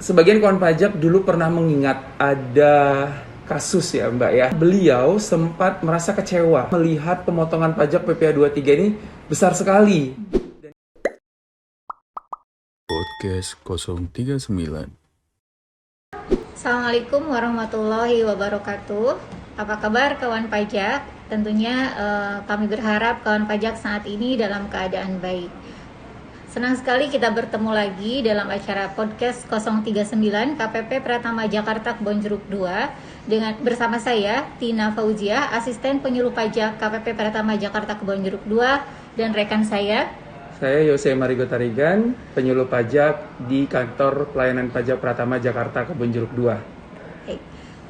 Sebagian kawan pajak dulu pernah mengingat ada kasus ya Mbak ya. Beliau sempat merasa kecewa melihat pemotongan pajak PPh 23 ini besar sekali. Podcast 039. Assalamualaikum warahmatullahi wabarakatuh. Apa kabar kawan pajak? Tentunya kami berharap kawan pajak saat ini dalam keadaan baik. Senang sekali kita bertemu lagi dalam acara podcast 039 KPP Pratama Jakarta Kebon Jeruk 2 bersama saya Tina Fauzia, asisten penyuluh pajak KPP Pratama Jakarta Kebon Jeruk 2, dan rekan saya Yose Marigo Tarigan, penyuluh pajak di kantor pelayanan pajak Pratama Jakarta Kebon Jeruk 2.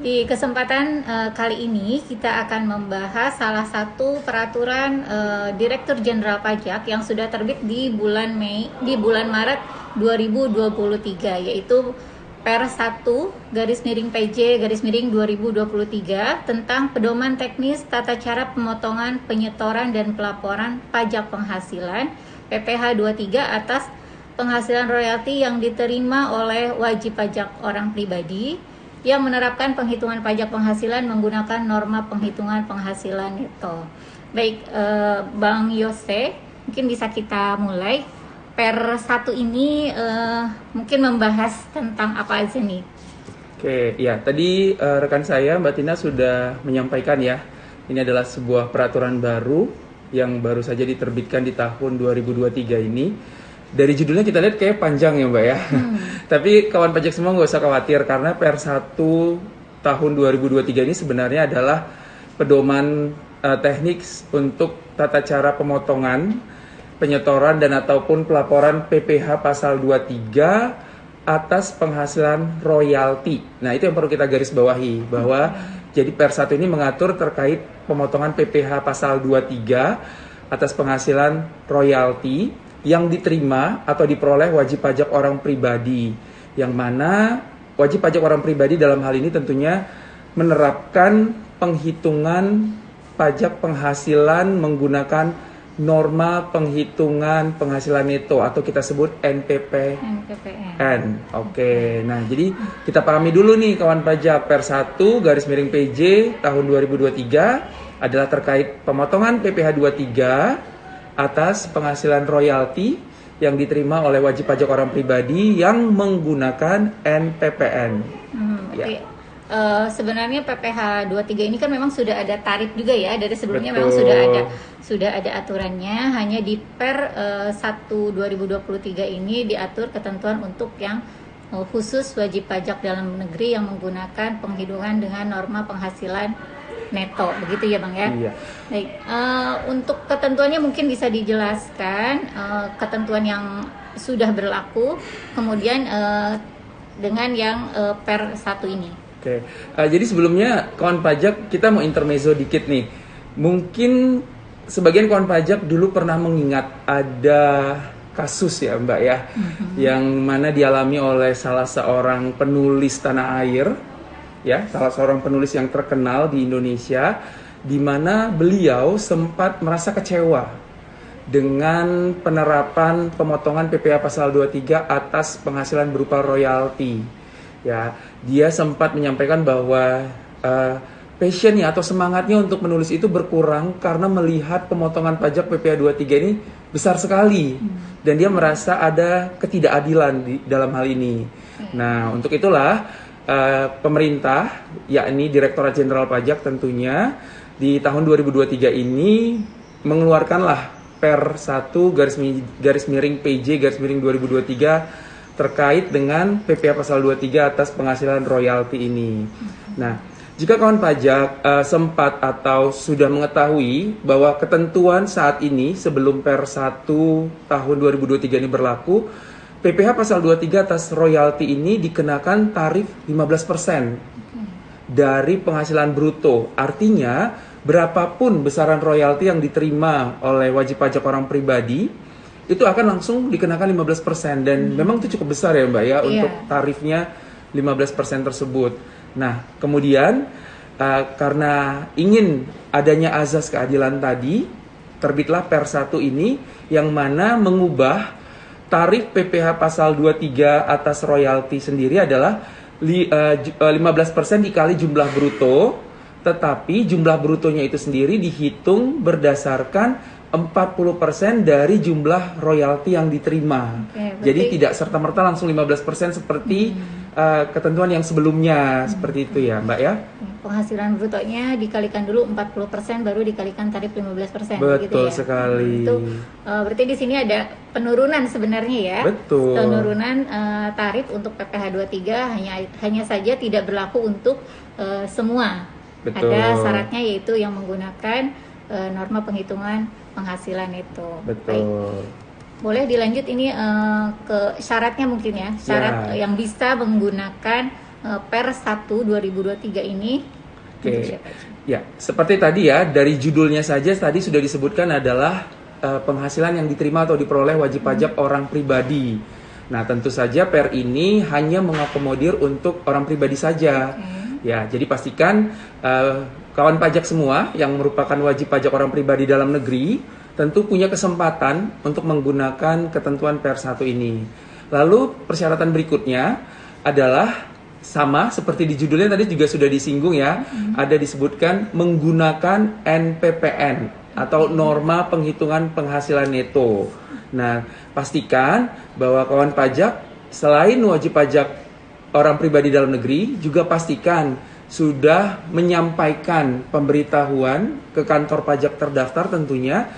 Di kesempatan kali ini kita akan membahas salah satu peraturan Direktur Jenderal Pajak yang sudah terbit di bulan Maret 2023, yaitu Per 1/PJ/2023 tentang pedoman teknis tata cara pemotongan, penyetoran dan pelaporan pajak penghasilan PPh 23 atas penghasilan royalti yang diterima oleh wajib pajak orang pribadi yang menerapkan penghitungan pajak penghasilan menggunakan norma penghitungan penghasilan neto. Baik, Bang Yose, mungkin bisa kita mulai. Per 1 ini mungkin membahas tentang apa aja nih? Oke, ya tadi rekan saya Mbak Tina sudah menyampaikan ya, ini adalah sebuah peraturan baru yang baru saja diterbitkan di tahun 2023 ini. Dari judulnya kita lihat kayak panjang ya Mbak ya. Tapi kawan pajak semua nggak usah khawatir karena Per 1 tahun 2023 ini sebenarnya adalah pedoman teknik untuk tata cara pemotongan, penyetoran dan ataupun pelaporan PPh pasal 23 atas penghasilan royalti. Nah, itu yang perlu kita garis bawahi bahwa jadi Per 1 ini mengatur terkait pemotongan PPh pasal 23 atas penghasilan royalti yang diterima atau diperoleh wajib pajak orang pribadi, yang mana wajib pajak orang pribadi dalam hal ini tentunya menerapkan penghitungan pajak penghasilan menggunakan norma penghitungan penghasilan neto atau kita sebut NPPN. Oke, nah jadi kita pahami dulu nih kawan pajak, Per 1/PJ tahun 2023 adalah terkait pemotongan PPh 23 atas penghasilan royalti yang diterima oleh wajib pajak orang pribadi yang menggunakan NPPN. Oke. Sebenarnya PPh 23 ini kan memang sudah ada tarif juga ya, dari sebelumnya. Betul. Memang sudah ada aturannya, hanya di Per 1 2023 ini diatur ketentuan untuk yang khusus wajib pajak dalam negeri yang menggunakan penghitungan dengan norma penghasilan neto, begitu ya Bang ya? Iya. Baik, untuk ketentuannya mungkin bisa dijelaskan ketentuan yang sudah berlaku, kemudian dengan yang Per 1 ini. Oke, jadi sebelumnya kawan pajak kita mau intermezzo dikit nih. Mungkin sebagian kawan pajak dulu pernah mengingat ada kasus ya Mbak ya, yang mana dialami oleh salah seorang penulis tanah air, ya, salah seorang penulis yang terkenal di Indonesia, di mana beliau sempat merasa kecewa dengan penerapan pemotongan PPh pasal 23 atas penghasilan berupa royalti. Ya, dia sempat menyampaikan bahwa passionnya atau semangatnya untuk menulis itu berkurang karena melihat pemotongan pajak PPh 23 ini besar sekali dan dia merasa ada ketidakadilan di dalam hal ini. Nah, untuk itulah pemerintah, yakni Direktorat Jenderal Pajak tentunya di tahun 2023 ini mengeluarkanlah Per 1/PJ/2023 terkait dengan PPh pasal 23 atas penghasilan royalti ini. Nah, jika kawan pajak sempat atau sudah mengetahui bahwa ketentuan saat ini sebelum Per 1 tahun 2023 ini berlaku, PPh pasal 23 atas royalti ini dikenakan tarif 15% dari penghasilan bruto. Artinya, berapapun besaran royalti yang diterima oleh wajib pajak orang pribadi, itu akan langsung dikenakan 15%. Dan memang itu cukup besar ya Mbak ya, untuk tarifnya 15% tersebut. Nah, kemudian karena ingin adanya azas keadilan tadi, terbitlah Per 1 ini yang mana mengubah tarif PPh pasal 23 atas royalti sendiri adalah 15% dikali jumlah bruto, tetapi jumlah brutonya itu sendiri dihitung berdasarkan 40% dari jumlah royalti yang diterima. Jadi tidak serta-merta langsung 15% seperti ketentuan yang sebelumnya, seperti itu ya Mbak ya. Penghasilan brutonya dikalikan dulu 40%, baru dikalikan tarif 15%. Betul gitu ya. sekali. Itu berarti di sini ada penurunan sebenarnya ya. Betul. Penurunan tarif untuk PPh 23 hanya saja tidak berlaku untuk semua. Betul. Ada syaratnya, yaitu yang menggunakan norma penghitungan penghasilan itu. Betul. Baik. Boleh dilanjut ini ke syaratnya mungkin ya. Syarat yang bisa menggunakan per 1 2023 ini. Oke. Ya, seperti tadi ya, dari judulnya saja tadi sudah disebutkan adalah penghasilan yang diterima atau diperoleh wajib pajak orang pribadi. Nah, tentu saja per ini hanya mengakomodir untuk orang pribadi saja. Ya, jadi pastikan kawan pajak semua yang merupakan wajib pajak orang pribadi dalam negeri tentu punya kesempatan untuk menggunakan ketentuan per 1 ini. Lalu persyaratan berikutnya adalah sama seperti di judulnya tadi juga sudah disinggung ya, ada disebutkan menggunakan NPPN atau norma penghitungan penghasilan neto. Nah, pastikan bahwa kawan pajak selain wajib pajak orang pribadi dalam negeri, juga pastikan sudah menyampaikan pemberitahuan ke kantor pajak terdaftar tentunya,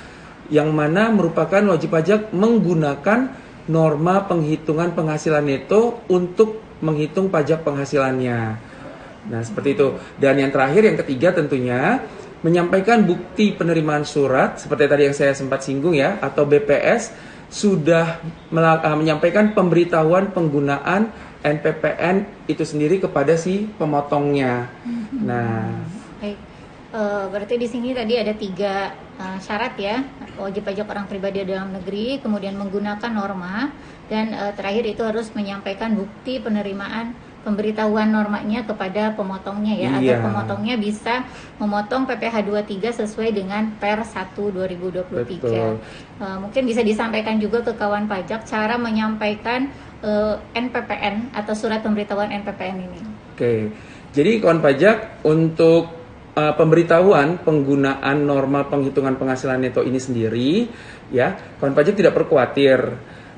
yang mana merupakan wajib pajak menggunakan norma penghitungan penghasilan neto untuk menghitung pajak penghasilannya. Nah, seperti itu. Dan yang terakhir, yang ketiga tentunya menyampaikan bukti penerimaan surat seperti tadi yang saya sempat singgung ya, atau BPS sudah menyampaikan pemberitahuan penggunaan NPPN itu sendiri kepada si pemotongnya. Nah, baik. Berarti di sini tadi ada 3 syarat ya, wajib pajak orang pribadi dalam negeri, kemudian menggunakan norma, dan terakhir itu harus menyampaikan bukti penerimaan pemberitahuan normanya kepada pemotongnya ya, agar pemotongnya bisa memotong PPh 23 sesuai dengan per 1 2023. Mungkin bisa disampaikan juga ke kawan pajak cara menyampaikan NPPN atau surat pemberitahuan NPPN ini. Oke, jadi kawan pajak untuk pemberitahuan penggunaan norma penghitungan penghasilan neto ini sendiri, ya, kawan pajak tidak perlu khawatir.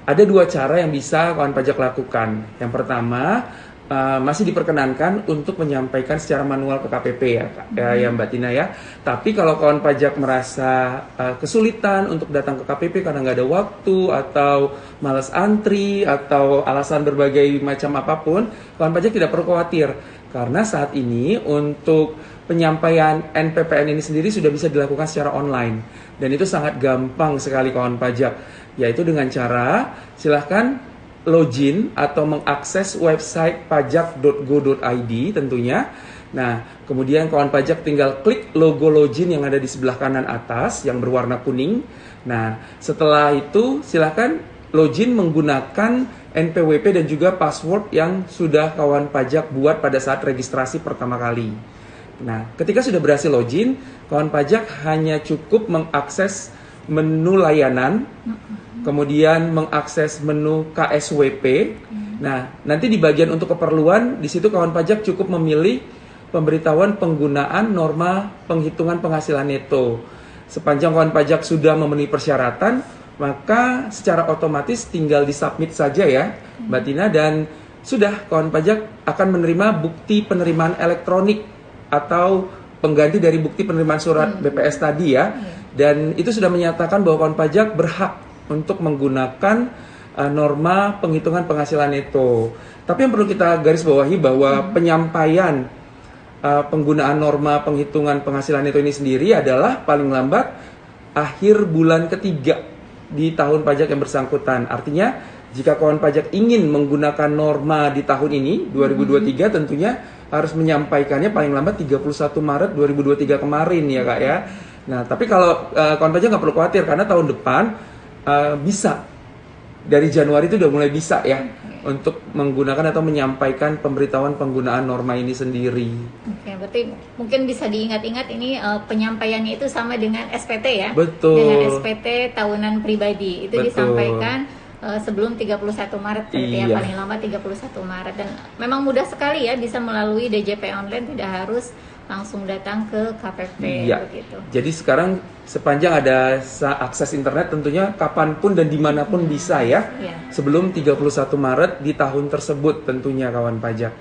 Ada 2 cara yang bisa kawan pajak lakukan. Yang pertama, masih diperkenankan untuk menyampaikan secara manual ke KPP ya Mbak Tina ya. Tapi kalau kawan pajak merasa kesulitan untuk datang ke KPP karena nggak ada waktu atau malas antri atau alasan berbagai macam apapun, kawan pajak tidak perlu khawatir. Karena saat ini untuk penyampaian NPPN ini sendiri sudah bisa dilakukan secara online. Dan itu sangat gampang sekali kawan pajak. Yaitu dengan cara silahkan login atau mengakses website pajak.go.id tentunya. Nah, kemudian kawan pajak tinggal klik logo login yang ada di sebelah kanan atas yang berwarna kuning. Nah, setelah itu silahkan login menggunakan NPWP dan juga password yang sudah kawan pajak buat pada saat registrasi pertama kali. Nah, ketika sudah berhasil login, kawan pajak hanya cukup mengakses menu layanan, kemudian mengakses menu KSWP. Nah, nanti di bagian untuk keperluan, di situ kawan pajak cukup memilih pemberitahuan penggunaan norma penghitungan penghasilan neto. Sepanjang kawan pajak sudah memenuhi persyaratan, maka secara otomatis tinggal disubmit saja ya, Mbak Tina, dan sudah kawan pajak akan menerima bukti penerimaan elektronik atau pengganti dari bukti penerimaan surat BPS tadi ya. Dan itu sudah menyatakan bahwa kawan pajak berhak untuk menggunakan norma penghitungan penghasilan neto. Tapi yang perlu kita garis bawahi bahwa penyampaian penggunaan norma penghitungan penghasilan neto ini sendiri adalah paling lambat akhir bulan ketiga di tahun pajak yang bersangkutan. Artinya jika kawan pajak ingin menggunakan norma di tahun ini 2023 tentunya harus menyampaikannya paling lambat 31 Maret 2023 kemarin ya Kak ya. Nah, tapi kalau kawan pajak nggak perlu khawatir karena tahun depan bisa dari Januari itu udah mulai bisa ya untuk menggunakan atau menyampaikan pemberitahuan penggunaan norma ini sendiri. Oke, berarti mungkin bisa diingat-ingat ini penyampaiannya itu sama dengan SPT ya. Betul. Dengan SPT tahunan pribadi itu Betul. disampaikan sebelum 31 Maret berarti ya, Iya. paling lama 31 Maret. Dan memang mudah sekali ya bisa melalui DJP online, tidak harus langsung datang ke KPP Iya. begitu. Jadi sekarang sepanjang ada akses internet tentunya kapanpun dan dimanapun bisa ya. Iya. Sebelum 31 Maret di tahun tersebut tentunya kawan pajak.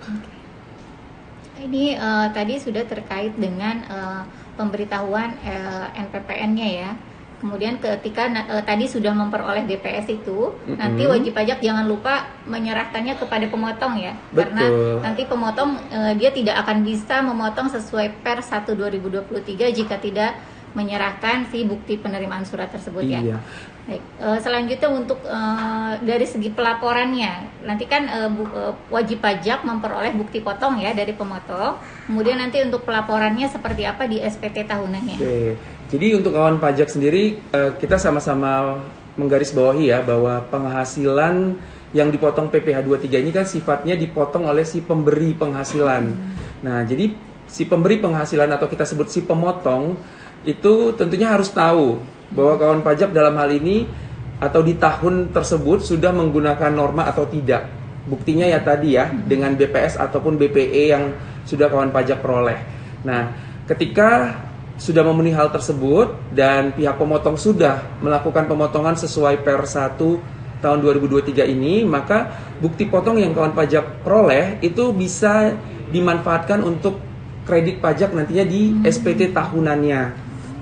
Ini tadi sudah terkait dengan pemberitahuan NPPN-nya ya. Kemudian ketika tadi sudah memperoleh DPS itu, nanti wajib pajak jangan lupa menyerahkannya kepada pemotong ya. Karena Betul. nanti pemotong dia tidak akan bisa memotong sesuai Per 1/2023 jika tidak menyerahkan si bukti penerimaan surat tersebut ya. Iya. Baik, selanjutnya untuk dari segi pelaporannya, nanti kan wajib pajak memperoleh bukti potong ya dari pemotong. Kemudian nanti untuk pelaporannya seperti apa di SPT tahunannya? Oke. Jadi untuk kawan pajak sendiri kita sama-sama menggarisbawahi ya bahwa penghasilan yang dipotong PPh 23 ini kan sifatnya dipotong oleh si pemberi penghasilan. Nah, jadi si pemberi penghasilan atau kita sebut si pemotong itu tentunya harus tahu bahwa kawan pajak dalam hal ini atau di tahun tersebut sudah menggunakan norma atau tidak. Buktinya ya tadi ya dengan BPS ataupun BPE yang sudah kawan pajak peroleh. Nah, ketika sudah memenuhi hal tersebut dan pihak pemotong sudah melakukan pemotongan sesuai Per 1 tahun 2023 ini, maka bukti potong yang kawan pajak peroleh itu bisa dimanfaatkan untuk kredit pajak nantinya di SPT tahunannya.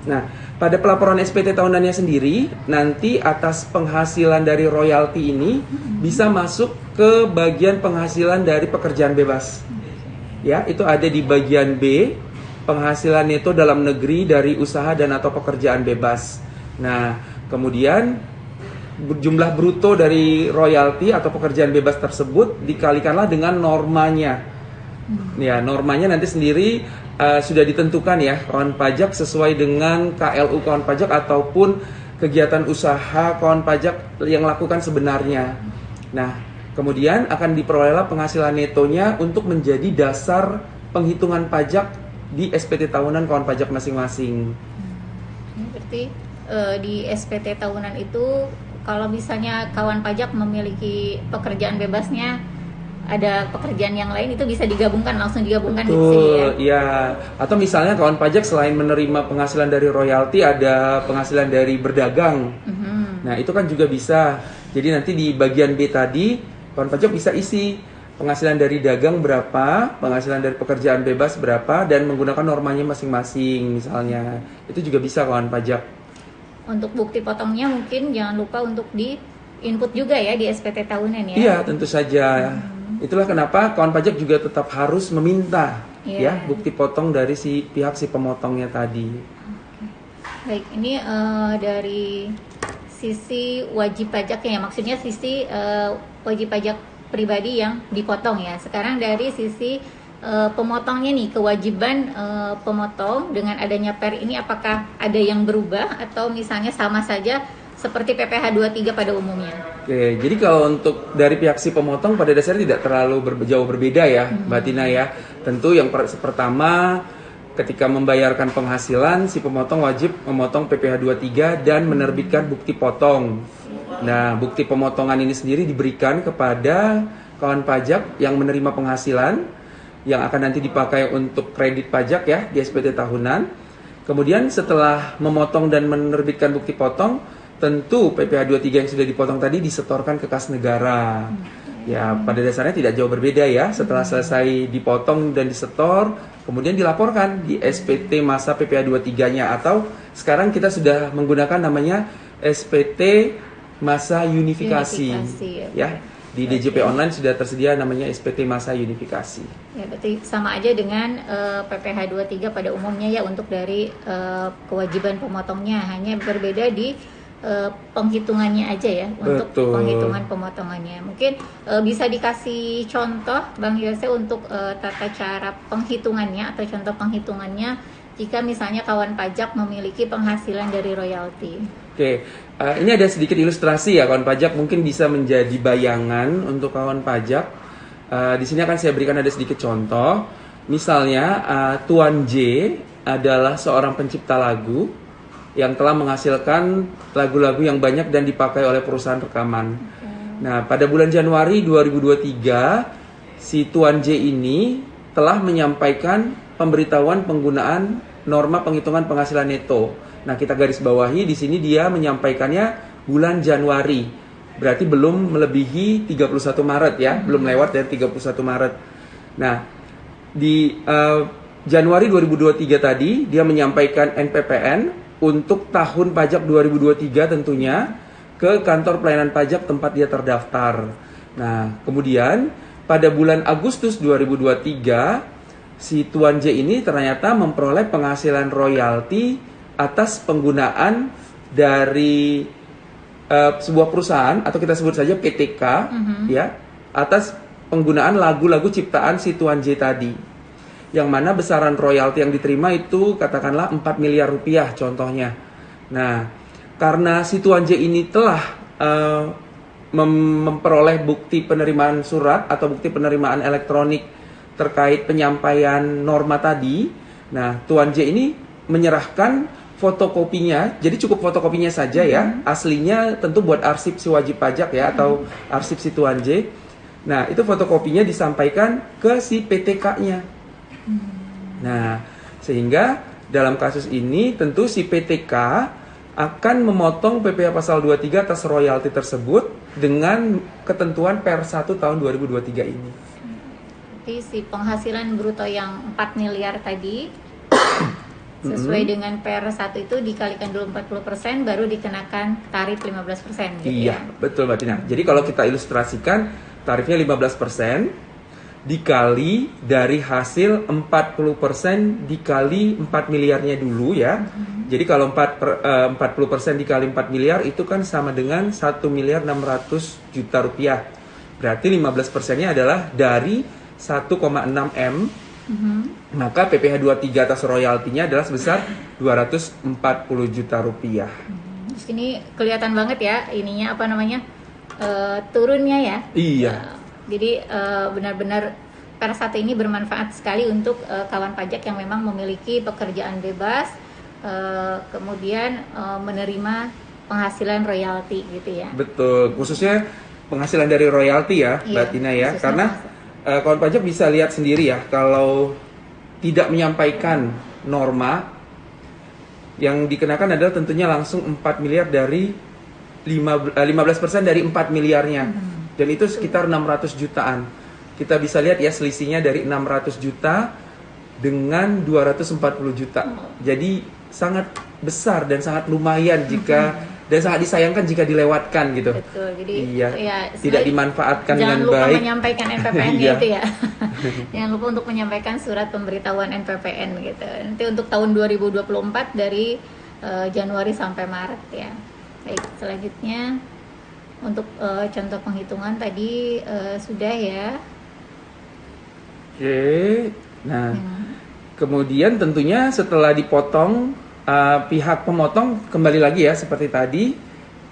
Nah, pada pelaporan SPT tahunannya sendiri, nanti atas penghasilan dari royalti ini bisa masuk ke bagian penghasilan dari pekerjaan bebas. Ya, itu ada di bagian B, penghasilan neto dalam negeri dari usaha dan atau pekerjaan bebas. Nah, kemudian jumlah bruto dari royalti atau pekerjaan bebas tersebut dikalikanlah dengan normanya. Ya, normanya nanti sendiri sudah ditentukan ya kawan pajak sesuai dengan KLU kawan pajak ataupun kegiatan usaha kawan pajak yang lakukan sebenarnya. Nah, kemudian akan diperolehlah penghasilan netonya untuk menjadi dasar penghitungan pajak di SPT tahunan kawan pajak masing-masing. Berarti di SPT tahunan itu kalau misalnya kawan pajak memiliki pekerjaan bebasnya, ada pekerjaan yang lain itu bisa digabungkan, langsung digabungkan di sini ya. Betul, iya. Atau misalnya kawan pajak selain menerima penghasilan dari royalti ada penghasilan dari berdagang. Nah, itu kan juga bisa. Jadi nanti di bagian B tadi kawan pajak bisa isi penghasilan dari dagang berapa, penghasilan dari pekerjaan bebas berapa, dan menggunakan normanya masing-masing misalnya. Itu juga bisa kawan pajak. Untuk bukti potongnya mungkin jangan lupa untuk di input juga ya di SPT tahunan ya. Iya, tentu saja. Itulah kenapa kawan pajak juga tetap harus meminta ya bukti potong dari si pihak si pemotongnya tadi. Baik, ini dari sisi wajib pajaknya ya, maksudnya sisi wajib pajak pribadi yang dipotong ya. Sekarang dari sisi pemotongnya nih, kewajiban pemotong dengan adanya Per ini apakah ada yang berubah atau misalnya sama saja seperti PPh 23 pada umumnya? Oke, jadi kalau untuk dari pihak si pemotong pada dasarnya tidak terlalu jauh berbeda ya, Mbak Tina ya. Tentu yang pertama ketika membayarkan penghasilan si pemotong wajib memotong PPh 23 dan menerbitkan bukti potong. Nah, bukti pemotongan ini sendiri diberikan kepada kawan pajak yang menerima penghasilan yang akan nanti dipakai untuk kredit pajak ya di SPT tahunan. Kemudian setelah memotong dan menerbitkan bukti potong, tentu PPh 23 yang sudah dipotong tadi disetorkan ke kas negara. Ya, pada dasarnya tidak jauh berbeda ya. Setelah selesai dipotong dan disetor, kemudian dilaporkan di SPT masa PPh 23-nya atau sekarang kita sudah menggunakan namanya SPT masa unifikasi. Ya. Di DJP online sudah tersedia namanya SPT masa unifikasi. Ya, berarti sama aja dengan PPh 23 pada umumnya ya untuk dari kewajiban pemotongnya, hanya berbeda di penghitungannya aja ya. Untuk penghitungan pemotongannya. Mungkin bisa dikasih contoh Bang Yose untuk tata cara penghitungannya atau contoh penghitungannya jika misalnya kawan pajak memiliki penghasilan dari royalti. Oke, ini ada sedikit ilustrasi ya kawan pajak, mungkin bisa menjadi bayangan untuk kawan pajak. Di sini akan saya berikan ada sedikit contoh. Misalnya Tuan J adalah seorang pencipta lagu yang telah menghasilkan lagu-lagu yang banyak dan dipakai oleh perusahaan rekaman. Nah, pada bulan Januari 2023, si Tuan J ini telah menyampaikan pemberitahuan penggunaan norma penghitungan penghasilan neto. Nah, kita garis bawahi di sini dia menyampaikannya bulan Januari. Berarti belum melebihi 31 Maret ya, belum lewat dari 31 Maret. Nah, di Januari 2023 tadi dia menyampaikan NPPN untuk tahun pajak 2023 tentunya ke kantor pelayanan pajak tempat dia terdaftar. Nah, kemudian pada bulan Agustus 2023 si Tuan J ini ternyata memperoleh penghasilan royalti atas penggunaan dari sebuah perusahaan atau kita sebut saja PTK ya, atas penggunaan lagu-lagu ciptaan si Tuan J tadi. Yang mana besaran royalti yang diterima itu katakanlah 4 miliar rupiah contohnya. Nah, karena si Tuan J ini telah memperoleh bukti penerimaan surat atau bukti penerimaan elektronik terkait penyampaian norma tadi. Nah, Tuan J ini menyerahkan fotokopinya, jadi cukup fotokopinya saja ya. Aslinya tentu buat arsip si wajib pajak ya, atau arsip si Tuan J. Nah, itu fotokopinya disampaikan ke si PTK-nya. Nah, sehingga dalam kasus ini tentu si PTK akan memotong PPh pasal 23 atas royalti tersebut dengan ketentuan per 1 tahun 2023 ini. Jadi si penghasilan bruto yang 4 miliar tadi sesuai dengan per 1 itu dikalikan dulu 40% baru dikenakan tarif 15% gitu. Iya, betul Mbak Tina. Jadi kalau kita ilustrasikan tarifnya 15% dikali dari hasil 40% dikali 4 miliarnya dulu ya. Jadi kalau 40% dikali 4 miliar itu kan sama dengan 1 miliar 600 juta rupiah. Berarti 15%-nya adalah dari 1,6 M. Maka PPh 23 atas royaltinya adalah sebesar 240 juta rupiah. Terus ini kelihatan banget ya ininya apa namanya turunnya ya. Iya. Jadi benar-benar per 1 ini bermanfaat sekali untuk kawan pajak yang memang memiliki pekerjaan bebas, kemudian menerima penghasilan royalti gitu ya. Betul, khususnya penghasilan dari royalti ya, Mbak Tina ya. Karena kawan pajak bisa lihat sendiri ya, kalau tidak menyampaikan norma, yang dikenakan adalah tentunya langsung 4 miliar dari 15% dari 4 miliarnya. Dan itu sekitar 600 jutaan. Kita bisa lihat ya selisihnya dari 600 juta dengan 240 juta. Jadi sangat besar dan sangat lumayan jika dan sangat disayangkan jika dilewatkan gitu. Betul. Jadi ya, tidak dimanfaatkan dengan baik. Jangan lupa menyampaikan NPPN-nya itu ya. Jangan lupa untuk menyampaikan surat pemberitahuan NPPN gitu. Nanti untuk tahun 2024 dari Januari sampai Maret ya. Baik, selanjutnya untuk contoh penghitungan tadi sudah ya. Oke, nah kemudian tentunya setelah dipotong pihak pemotong kembali lagi ya seperti tadi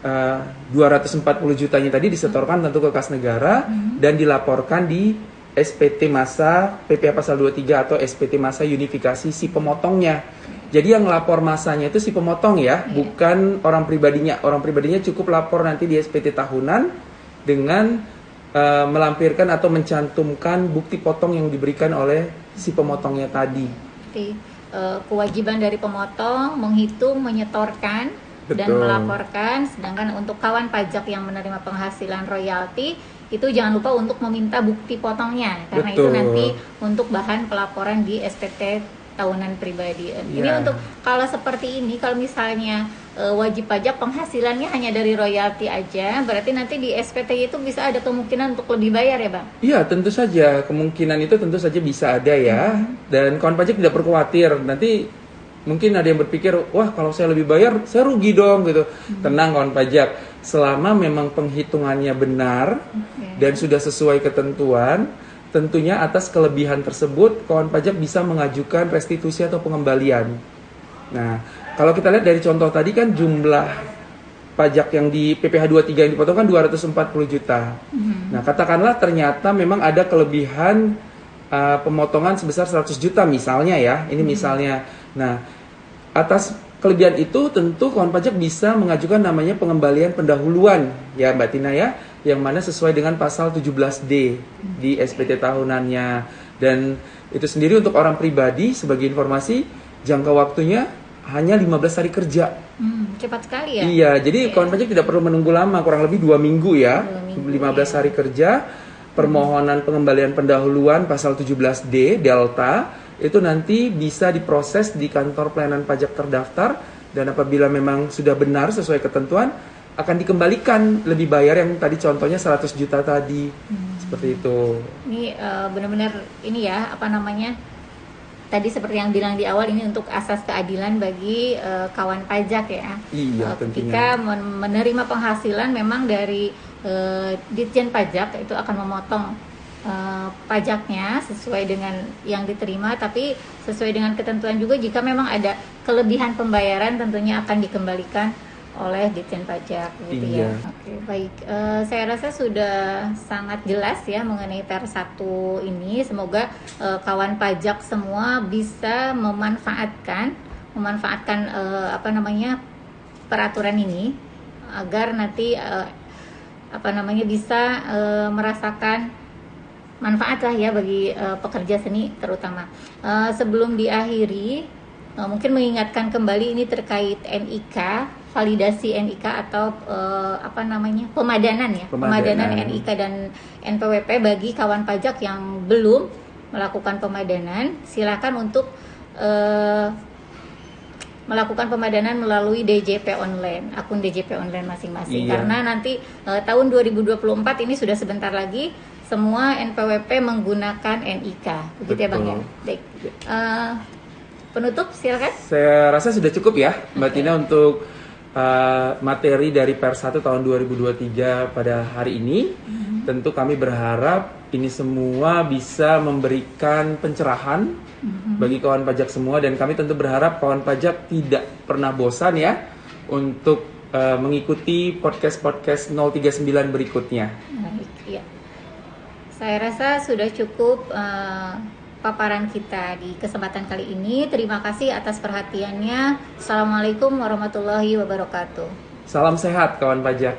240 jutanya tadi disetorkan tentu ke kas negara dan dilaporkan di SPT masa PPh pasal 23 atau SPT masa unifikasi si pemotongnya. Jadi yang lapor masanya itu si pemotong ya, bukan orang pribadinya. Orang pribadinya cukup lapor nanti di SPT tahunan dengan melampirkan atau mencantumkan bukti potong yang diberikan oleh si pemotongnya tadi. Jadi, kewajiban dari pemotong menghitung, menyetorkan, dan melaporkan. Sedangkan untuk kawan pajak yang menerima penghasilan royalti itu jangan lupa untuk meminta bukti potongnya, karena itu nanti untuk bahan pelaporan di SPT tahunan pribadi. Ini untuk kalau seperti ini, kalau misalnya wajib pajak penghasilannya hanya dari royalti aja, berarti nanti di SPT itu bisa ada kemungkinan untuk lebih bayar ya Bang? Iya, tentu saja. Kemungkinan itu tentu saja bisa ada ya. Dan kawan pajak tidak perlu khawatir. Nanti mungkin ada yang berpikir, wah kalau saya lebih bayar, saya rugi dong gitu. Tenang kawan pajak. Selama memang penghitungannya benar dan sudah sesuai ketentuan, tentunya atas kelebihan tersebut, kawan pajak bisa mengajukan restitusi atau pengembalian. Nah, kalau kita lihat dari contoh tadi kan jumlah pajak yang di PPh 23 yang dipotong kan 240 juta. Nah, katakanlah ternyata memang ada kelebihan pemotongan sebesar 100 juta misalnya ya. Ini misalnya. Nah, atas kelebihan itu tentu kawan pajak bisa mengajukan namanya pengembalian pendahuluan ya Mbak Tina ya. yang mana sesuai dengan pasal 17D di SPT tahunannya. Dan itu sendiri untuk orang pribadi, sebagai informasi, jangka waktunya hanya 15 hari kerja. Cepat sekali ya? Iya, jadi kawan pajak tidak perlu menunggu lama, kurang lebih 2 minggu ya. 15 hari kerja, permohonan pengembalian pendahuluan pasal 17D Delta, itu nanti bisa diproses di kantor pelayanan pajak terdaftar, dan apabila memang sudah benar sesuai ketentuan, akan dikembalikan lebih bayar yang tadi contohnya 100 juta tadi. Seperti itu. Ini benar-benar ini ya, apa namanya, tadi seperti yang bilang di awal, ini untuk asas keadilan bagi kawan pajak ya. Iya, ketika menerima penghasilan memang dari Ditjen Pajak itu akan memotong pajaknya sesuai dengan yang diterima, tapi sesuai dengan ketentuan juga jika memang ada kelebihan pembayaran tentunya akan dikembalikan oleh Ditjen Pajak gitu ya. Oke, baik. Saya rasa sudah sangat jelas ya mengenai PR1 ini. Semoga kawan pajak semua bisa memanfaatkan apa namanya, peraturan ini agar nanti bisa merasakan manfaat lah ya bagi pekerja seni terutama. Sebelum diakhiri, mungkin mengingatkan kembali ini terkait NIK, validasi NIK atau pemadanan NIK dan NPWP bagi kawan pajak yang belum melakukan pemadanan. Silakan untuk melakukan pemadanan melalui DJP online, akun DJP online masing-masing. Karena nanti tahun 2024 ini sudah sebentar lagi, semua NPWP menggunakan NIK. Begitu ya Bang ya? Baik. Penutup silakan. Saya rasa sudah cukup ya Mbak Tina untuk materi dari PR1 tahun 2023 pada hari ini. Tentu kami berharap ini semua bisa memberikan pencerahan bagi kawan pajak semua, dan kami tentu berharap kawan pajak tidak pernah bosan ya untuk mengikuti podcast 039 berikutnya. Baik, ya. Saya rasa sudah cukup paparan kita di kesempatan kali ini. Terima kasih atas perhatiannya. Assalamualaikum warahmatullahi wabarakatuh. Salam sehat kawan pajak.